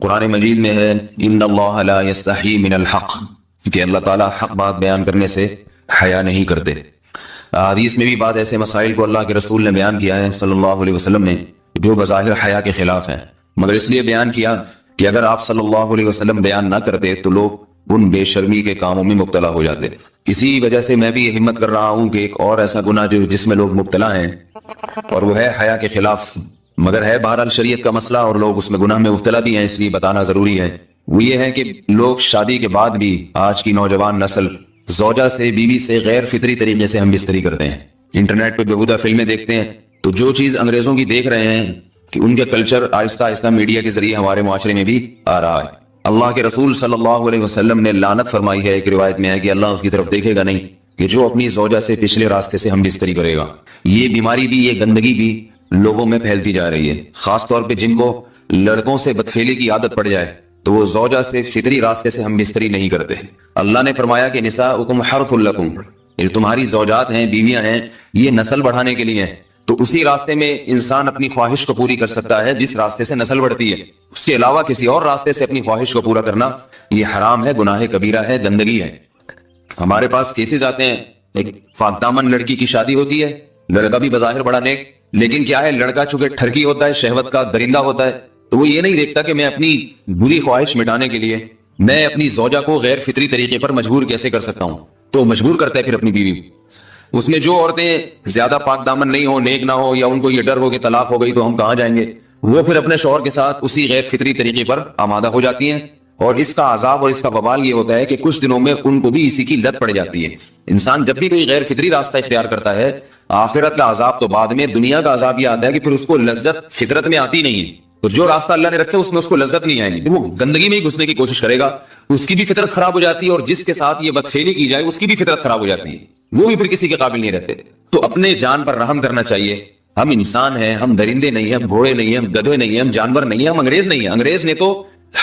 قرآن مجید میں ہے ان اللہ لا یستحی من الحق، کہ اللہ تعالیٰ حق بات بیان کرنے سے حیا نہیں کرتے۔ حدیث میں بھی بعض ایسے مسائل کو اللہ کے رسول نے بیان کیا ہے صلی اللہ علیہ وسلم نے جو بظاہر حیا کے خلاف ہیں، مگر اس لیے بیان کیا کہ اگر آپ صلی اللہ علیہ وسلم بیان نہ کرتے تو لوگ ان بے شرمی کے کاموں میں مبتلا ہو جاتے۔ اسی وجہ سے میں بھی ہمت کر رہا ہوں کہ ایک اور ایسا گناہ جس میں لوگ مبتلا ہیں اور وہ ہے حیا کے خلاف، مگر ہے بہرحال شریعت کا مسئلہ اور لوگ اس میں گناہ میں مبتلا بھی ہیں، اس لیے بتانا ضروری ہے۔ وہ یہ ہے کہ لوگ شادی کے بعد بھی آج کی نوجوان نسل زوجہ سے، بیوی سے غیر فطری طریقے سے ہم بستری کرتے ہیں۔ انٹرنیٹ پہ بےہودہ فلمیں دیکھتے ہیں تو جو چیز انگریزوں کی دیکھ رہے ہیں کہ ان کے کلچر آہستہ آہستہ میڈیا کے ذریعے ہمارے معاشرے میں بھی آ رہا ہے۔ اللہ کے رسول صلی اللہ علیہ وسلم نے لعنت فرمائی ہے، ایک روایت میں ہے کہ اللہ اس کی طرف دیکھے گا نہیں کہ جو اپنی زوجہ سے پچھلے راستے سے ہم بستری کرے گا۔ یہ بیماری بھی، یہ گندگی بھی لوگوں میں پھیلتی جا رہی ہے، خاص طور پہ جن کو لڑکوں سے بدفعلی کی عادت پڑ جائے تو وہ زوجہ سے فطری راستے سے ہم بستری نہیں کرتے۔ اللہ نے فرمایا کہ نساؤکم حرث لکم، یہ تمہاری زوجات ہیں، بیویاں ہیں، یہ نسل بڑھانے کے لیے ہیں، تو اسی راستے میں انسان اپنی خواہش کو پوری کر سکتا ہے جس راستے سے نسل بڑھتی ہے۔ اس کے علاوہ کسی اور راستے سے اپنی خواہش کو پورا کرنا یہ حرام ہے، گناہ کبیرہ ہے، گندگی ہے۔ ہمارے پاس کیسز آتے ہیں، ایک پاک دامن لڑکی کی شادی ہوتی ہے، لڑکا بھی بظاہر بڑا نیک، لیکن کیا ہے، لڑکا چونکہ ٹھرکی ہوتا ہے، شہوت کا درندہ ہوتا ہے، تو وہ یہ نہیں دیکھتا کہ میں اپنی بری خواہش مٹانے کے لیے میں اپنی زوجہ کو غیر فطری طریقے پر مجبور کیسے کر سکتا ہوں، تو مجبور کرتا ہے پھر اپنی بیوی۔ اس میں جو عورتیں زیادہ پاک دامن نہیں ہو، نیک نہ ہو، یا ان کو یہ ڈر ہو کہ طلاق ہو گئی تو ہم کہاں جائیں گے، وہ پھر اپنے شوہر کے ساتھ اسی غیر فطری طریقے پر آمادہ ہو جاتی ہیں، اور اس کا عذاب اور اس کا وبال یہ ہوتا ہے کہ کچھ دنوں میں ان کو بھی اسی کی لت پڑ جاتی ہے۔ انسان جب بھی کوئی غیر فطری راستہ اختیار کرتا ہے، آخرت کا عذاب تو بعد میں، دنیا کا عذاب یہ آتا ہے کہ پھر اس کو لذت فطرت میں آتی نہیں ہے، تو جو راستہ اللہ نے رکھا اس میں اس کو لذت نہیں آئے گی، وہ گندگی میں ہی گھسنے کی کوشش کرے گا، اس کی بھی فطرت خراب ہو جاتی ہے، اور جس کے ساتھ یہ بدفعلی کی جائے اس کی بھی فطرت خراب ہو جاتی ہے، وہ بھی پھر کسی کے قابل نہیں رہتے۔ تو اپنے جان پر رحم کرنا چاہیے۔ ہم انسان ہیں، ہم درندے نہیں ہیں، ہم گھوڑے نہیں ہیں، ہم گدھے نہیں ہیں، ہم جانور نہیں ہیں، ہم انگریز نہیں ہیں۔ انگریز نے تو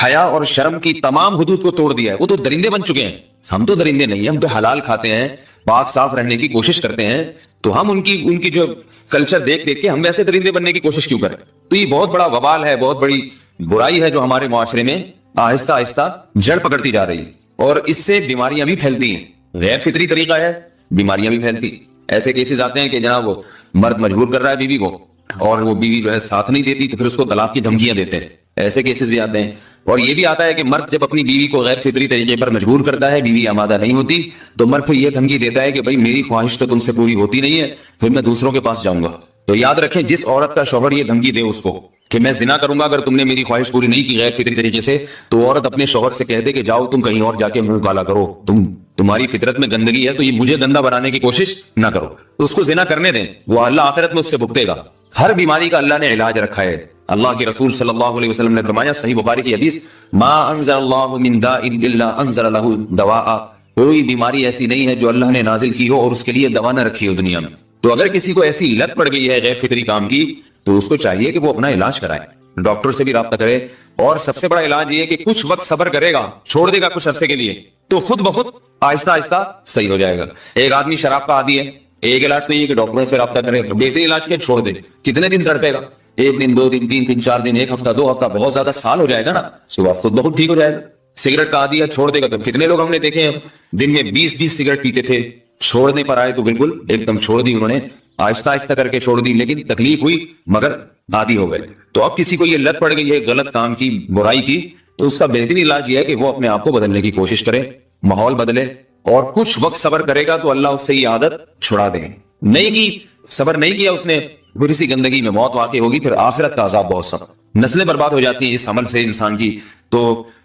حیا اور شرم کی تمام حدود کو توڑ دیا ہے، وہ تو درندے بن چکے ہیں۔ ہم تو درندے نہیں ہیں، ہم تو حلال کھاتے ہیں، پاک صاف رہنے کی کوشش کرتے ہیں، تو ہم ان کی جو کلچر دیکھ کے ہم ویسے درندے بننے کی کوشش کیوں کریں؟ تو یہ بہت بڑا وبال ہے، بہت بڑی برائی ہے جو ہمارے معاشرے میں آہستہ آہستہ جڑ پکڑتی جا رہی ہے، اور اس سے بیماریاں بھی پھیلتی ہیں۔ غیر فطری طریقہ ہے، بیماریاں بھی پھیلتی۔ ایسے کیسز آتے ہیں کہ جناب وہ مرد مجبور کر رہا ہے بیوی کو، اور وہ بیوی جو ہے ساتھ نہیں دیتی تو پھر اس کو طلاق کی دھمکیاں دیتے ہیں، ایسے کیسز بھی آتے ہیں۔ اور یہ بھی آتا ہے کہ مرد جب اپنی بیوی کو غیر فطری طریقے پر مجبور کرتا ہے، بیوی آمادہ نہیں ہوتی، تو مرد پھر یہ دھمکی دیتا ہے کہ بھائی میری خواہش تو تم سے پوری ہوتی نہیں ہے، پھر میں دوسروں کے پاس جاؤں گا۔ تو یاد رکھیں، جس عورت کا شوہر یہ دھمکی دے اس کو کہ میں زنا کروں گا اگر تم نے میری خواہش پوری نہیں کی غیر فطری طریقے سے، تو عورت اپنے شوہر سے کہہ دے کہ جاؤ تم کہیں اور جا کے منہ کالا کرو، تمہاری فطرت میں گندگی ہے تو یہ مجھے گندا بنانے کی کوشش نہ کرو، تو اس کو زنا کرنے دیں، وہ اللہ آخرت میں اس سے بھگتے گا۔ ہر بیماری کا اللہ نے علاج رکھا ہے۔ اللہ کے رسول صلی اللہ علیہ وسلم نے فرمایا، صحیح بخاری کی حدیث، ما انزل اللہ من داء الا انزل له دواء، کوئی بیماری ایسی نہیں ہے جو اللہ نے نازل کی ہو اور اس کے لیے دوا نہ رکھی ہو دنیا میں۔ تو اگر کسی کو ایسی لت پڑ گئی ہے غیر فطری کام کی تو اس کو چاہیے کہ وہ اپنا علاج کرائے، ڈاکٹر سے بھی رابطہ کرے، اور سب سے بڑا علاج یہ ہے کہ کچھ وقت صبر کرے گا، چھوڑ دے گا کچھ عرصے کے لیے، تو خود بخود آہستہ آہستہ صحیح ہو جائے گا۔ ایک آدمی شراب کا عادی ہے، ایک علاج تو یہ کہ ڈاکٹروں سے رابطہ کرے، بہترین علاج کیا، چھوڑ دے۔ کتنے دن تڑپے گا؟ ایک دن، دو دن، تین دن، چار دن، ایک ہفتہ، دو ہفتہ، بہت زیادہ سال ہو جائے گا نا، صبح خود بخود ٹھیک ہو جائے گا۔ سگریٹ کا عادی ہے، چھوڑ دے گا، تو کتنے لوگ ہم نے دیکھے ہیں دن میں 20 سگریٹ پیتے تھے، چھوڑنے پر آئے تو بالکل ایک دم چھوڑ دی انہوں نے، آہستہ آہستہ کر کے چھوڑ دی، لیکن تکلیف ہوئی مگر عادی ہو گئے۔ تو اب کسی کو یہ لت پڑ گئی ہے غلط کام کی، برائی کی، تو اس کا بہترین علاج یہ ہے کہ وہ اپنے آپ کو بدلنے کی کوشش کرے، ماحول بدلے، اور کچھ وقت صبر کرے گا تو اللہ اس سے یہ عادت چھڑا دے۔ نہیں کی، صبر نہیں کیا اس نے، پھر اسی گندگی میں موت واقع ہوگی، پھر آخرت کا عذاب بہت سخت، نسلیں برباد ہو جاتی ہیں اس عمل سے انسان کی۔ تو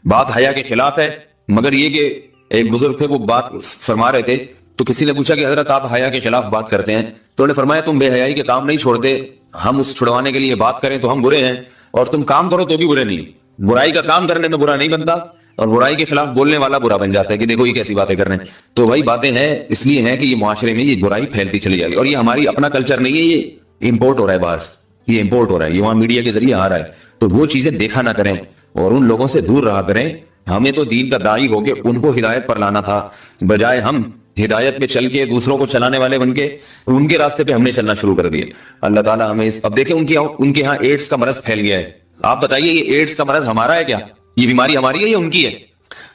بات حیا کے خلاف ہے، مگر یہ کہ ایک بزرگ تھے وہ بات فرما رہے تھے، تو کسی نے پوچھا کہ حضرت آپ حیا کے خلاف بات کرتے ہیں، تو انہوں نے فرمایا تم بے حیائی کے کام نہیں چھوڑتے، ہم اس چھڑوانے کے لیے بات کریں تو ہم برے ہیں، اور تم کام کرو تو بھی برے نہیں۔ برائی کا کام کرنے میں برا نہیں بنتا، اور برائی کے خلاف بولنے والا برا بن جاتا ہے کہ دیکھو یہ کیسی باتیں کر رہے ہیں۔ تو وہی باتیں ہیں، اس لیے ہیں کہ یہ معاشرے میں یہ برائی پھیلتی چلی جائے گی، اور یہ ہماری اپنا کلچر نہیں ہے، یہ امپورٹ ہو رہا ہے باہر سے، یہ امپورٹ ہو رہا ہے، یہ وہاں میڈیا کے ذریعے آ رہا ہے۔ تو وہ چیزیں دیکھا نہ کریں اور ان لوگوں سے دور رہا کریں۔ ہمیں تو دین کا داعی ہو کے ان کو ہدایت پر لانا تھا، بجائے ہم ہدایت پہ چل کے دوسروں کو چلانے والے بن کے ان کے راستے پہ ہم نے چلنا شروع کر دیا۔ اللہ تعالیٰ ہمیں اب دیکھیں ان کے ہاں ایڈز کا مرض پھیل گیا ہے۔ آپ بتائیے یہ ایڈز کا مرض ہمارا ہے کیا؟ یہ بیماری ہماری ہے یا ان کی ہے؟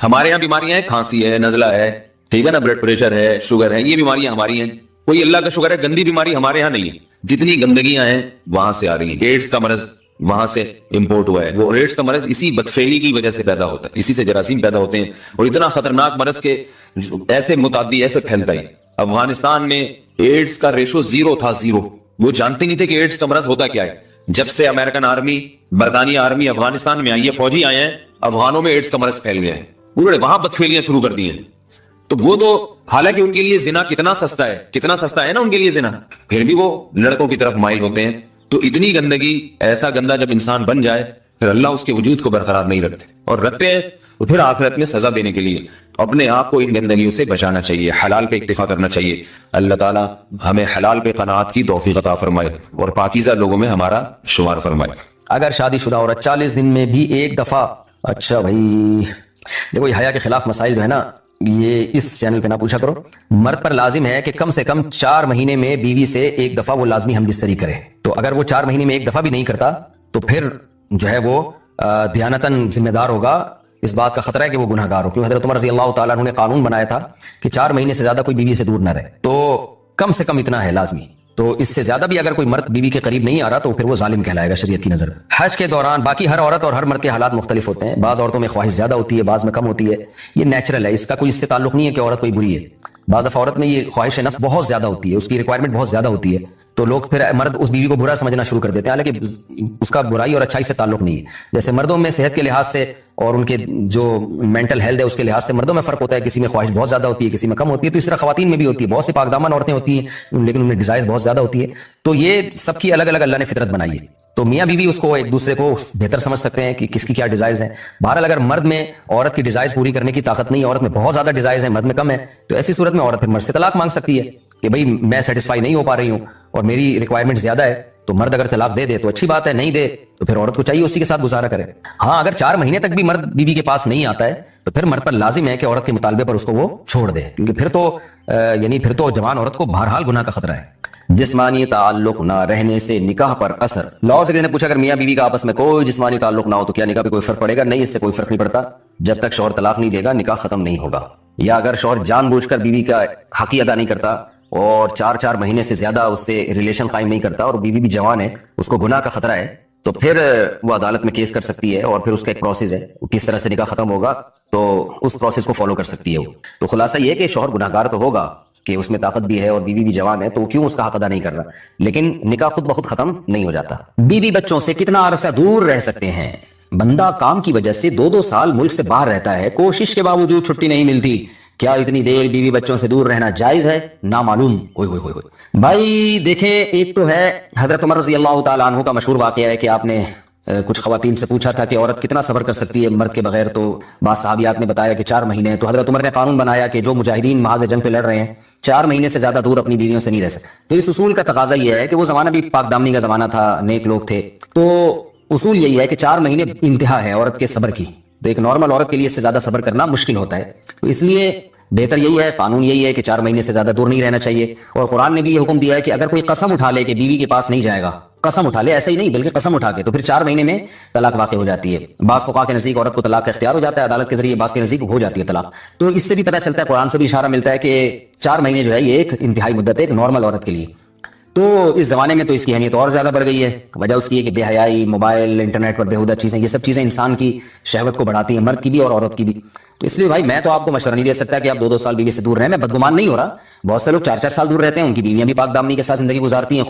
ہمارے یہاں بیماریاں ہیں، کھانسی ہے، نزلہ ہے، ٹھیک ہے نا، بلڈ پریشر ہے، شوگر ہے، یہ بیماریاں ہماری ہیں. کوئی اللہ کا شکر ہے گندی بیماری ہمارے یہاں نہیں ہے. جتنی گندگیاں ہیں وہاں سے آ رہی ہیں. ایڈز کا مرض وہاں سے امپورٹ ہوا ہے. وہ ایڈز کا مرض اسی بدفعلی کی وجہ سے پیدا ہوتا ہے، اسی سے جراثیم پیدا ہوتے ہیں، اور اتنا خطرناک مرض کہ ایسے متعدی ایسے پھیلتا ہے. افغانستان میں ایڈز کا ریشو 0 تھا، 0. وہ جانتے نہیں تھے کہ ایڈز کا مرض ہوتا کیا ہے. جب سے امریکن آرمی، برطانیہ آرمی افغانستان میں آئی ہے، فوجی آئے ہیں، افغانوں میں ایڈز کا مرض پھیل گیا ہے. انہوں نے وہاں بدفعلیاں شروع کر دی ہیں. تو وہ تو حالانکہ ان کے لیے زنا کتنا سستا ہے، کتنا سستا ہے نا ان کے لیے زنا، پھر بھی وہ لڑکوں کی طرف مائل ہوتے ہیں. تو اتنی گندگی، ایسا گندا جب انسان بن جائے پھر اللہ اس کے وجود کو برقرار نہیں رکھتے، اور رکھتے ہیں تو پھر آخرت میں سزا دینے کے لیے. اپنے آپ کو ان گندگیوں سے بچانا چاہیے، حلال پہ اکتفا کرنا چاہیے. اللہ تعالیٰ ہمیں حلال پہ قناعت کی توفیق عطا فرمائے اور پاکیزہ لوگوں میں ہمارا شمار فرمائے. اگر شادی شدہ عورت 40 دن میں بھی ایک دفعہ، اچھا بھائی دیکھو یہ حیا کے خلاف مسائل جو ہے نا یہ اس چینل پہ نہ پوچھا کرو. مرد پر لازم ہے کہ کم سے کم 4 مہینے میں بیوی سے ایک دفعہ وہ لازمی ہم بستری کرے. تو اگر وہ 4 مہینے میں ایک دفعہ بھی نہیں کرتا تو پھر جو ہے وہ دیانتاً ذمہ دار ہوگا. اس بات کا خطرہ ہے کہ وہ گناہ گار ہو، کیوں حضرت عمر رضی اللہ تعالیٰ عنہ نے قانون بنایا تھا کہ 4 مہینے سے زیادہ کوئی بیوی سے دور نہ رہے. تو کم سے کم اتنا ہے لازمی. تو اس سے زیادہ بھی اگر کوئی مرد بیوی کے قریب نہیں آ رہا تو پھر وہ ظالم کہلائے گا شریعت کی نظر. حج کے دوران باقی ہر عورت اور ہر مرد کے حالات مختلف ہوتے ہیں. بعض عورتوں میں خواہش زیادہ ہوتی ہے، بعض میں کم ہوتی ہے. یہ نیچرل ہے، اس کا کوئی اس سے تعلق نہیں ہے کہ عورت کوئی بری ہے. بعض دفعہ عورت میں یہ خواہش نفس بہت زیادہ ہوتی ہے، اس کی ریکوائرمنٹ بہت زیادہ ہوتی ہے، تو لوگ پھر مرد اس بیوی کو برا سمجھنا شروع کر دیتے ہیں، حالانکہ اس کا برائی اور اچھائی سے تعلق نہیں ہے. جیسے مردوں میں صحت کے لحاظ سے اور ان کے جو مینٹل ہیلتھ ہے اس کے لحاظ سے مردوں میں فرق ہوتا ہے، کسی میں خواہش بہت زیادہ ہوتی ہے، کسی میں کم ہوتی ہے. تو اس طرح خواتین میں بھی ہوتی ہے، بہت سی پاک دامن عورتیں ہوتی ہیں لیکن ان میں ڈیزائرز بہت زیادہ ہوتی ہے. تو یہ سب کی الگ الگ اللہ نے فطرت بنائی ہے. تو میاں بیوی اس کو ایک دوسرے کو بہتر سمجھ سکتے ہیں کہ کس کی کیا ڈیزائرز ہیں. بہرحال اگر مرد میں عورت کی ڈیزائرز پوری کرنے کی طاقت نہیں ہے، عورت میں بہت زیادہ ڈیزائرز ہیں، مرد میں کم ہے، تو ایسی صورت میں عورت پھر مرد سے طلاق مانگ سکتی ہے کہ بھائی میں سیٹسفائی نہیں ہو پا رہی ہوں اور میری ریکوائرمنٹ زیادہ ہے. تو مرد اگر طلاق دے دے تو اچھی بات ہے، نہیں دے تو پھر عورت کو چاہیے اسی کے ساتھ گزارا کرے. ہاں اگر 4 مہینے تک بھی مرد بیوی کے پاس نہیں آتا ہے تو پھر مرد پر لازم ہے کہ عورت کے مطالبے پر اس کو وہ چھوڑ دے، کیونکہ پھر تو جوان عورت کو بہرحال گناہ کا خطرہ ہے. جسمانی تعلق نہ رہنے سے نکاح پر اثر. لاہور سے کسی نے پوچھا اگر میاں بیوی کا آپس میں کوئی جسمانی تعلق نہ ہو تو کیا نکاح پہ کوئی فرق پڑے گا؟ نہیں، اس سے کوئی فرق نہیں پڑتا. جب تک شوہر طلاق نہیں دے گا نکاح ختم نہیں ہوگا. یا اگر شوہر جان بوجھ کر بیوی کا حق ادا نہیں کرتا اور 4 مہینے سے زیادہ اس سے ریلیشن قائم نہیں کرتا اور بیوی بھی جوان ہے، اس کو گناہ کا خطرہ ہے، تو پھر وہ عدالت میں کیس کر سکتی ہے اور پھر اس کا ایک پروسیس ہے، کس طرح سے نکاح ختم ہوگا تو اس پروسیس کو فالو کر سکتی ہے وہ. تو خلاصہ یہ ہے کہ شوہر گناہ گار تو ہوگا کہ اس میں طاقت بھی ہے اور بیوی بھی جوان ہے، تو کیوں اس کا حق ادا نہیں کر رہا، لیکن نکاح خود بخود ختم نہیں ہو جاتا. بیوی بچوں سے کتنا عرصہ دور رہ سکتے ہیں؟ بندہ کام کی وجہ سے 2 سال ملک سے باہر رہتا ہے، کوشش کے باوجود چھٹی نہیں ملتی، کیا اتنی دیر بیوی بچوں سے دور رہنا جائز ہے؟ نامعلوم. بھائی دیکھیں، ایک تو ہے حضرت عمر رضی اللہ تعالیٰ عنہ کا مشہور واقعہ ہے کہ آپ نے کچھ خواتین سے پوچھا تھا کہ عورت کتنا صبر کر سکتی ہے مرد کے بغیر، تو بعض صحابیات نے بتایا کہ 4 مہینے. تو حضرت عمر نے قانون بنایا کہ جو مجاہدین محاذ جنگ پہ لڑ رہے ہیں 4 مہینے سے زیادہ دور اپنی بیویوں سے نہیں رہ سکتے. تو اس اصول کا تقاضا یہ ہے کہ وہ زمانہ بھی پاک دامنی کا زمانہ تھا، نیک لوگ تھے، تو اصول یہی ہے کہ 4 مہینے انتہا ہے عورت کے صبر کی. تو ایک نارمل عورت کے لیے اس سے زیادہ صبر کرنا مشکل ہوتا ہے، تو اس لیے بہتر یہی ہے، قانون یہی ہے کہ 4 مہینے سے زیادہ دور نہیں رہنا چاہیے. اور قرآن نے بھی یہ حکم دیا ہے کہ اگر کوئی قسم اٹھا لے کہ بیوی کے پاس نہیں جائے گا، قسم اٹھا لے، ایسے ہی نہیں بلکہ قسم اٹھا کے، تو پھر 4 مہینے میں طلاق واقع ہو جاتی ہے. بعض فقہا کے نزدیک عورت کو طلاق کا اختیار ہو جاتا ہے عدالت کے ذریعے، بعض کے نزدیک ہو جاتی ہے طلاق. تو اس سے بھی پتہ چلتا ہے، قرآن سے بھی اشارہ ملتا ہے کہ 4 مہینے جو ہے یہ ایک انتہائی مدت ہے ایک نارمل عورت کے لیے. تو اس زمانے میں تو اس کی اہمیت اور زیادہ بڑھ گئی ہے. وجہ اس کی ہے کہ بے حیائی، موبائل، انٹرنیٹ پر بیہودہ چیزیں، یہ سب چیزیں انسان کی شہوت کو بڑھاتی ہیں، مرد کی بھی اور عورت کی بھی. تو اس لیے بھائی میں تو آپ کو مشورہ نہیں دے سکتا کہ آپ 2 سال بیوی سے دور رہیں. میں بدگمان نہیں ہو رہا، بہت سے لوگ 4 سال دور رہتے ہیں، ان کی بیویاں بھی پاک دامنی کے ساتھ زندگی گزارتی ہیں.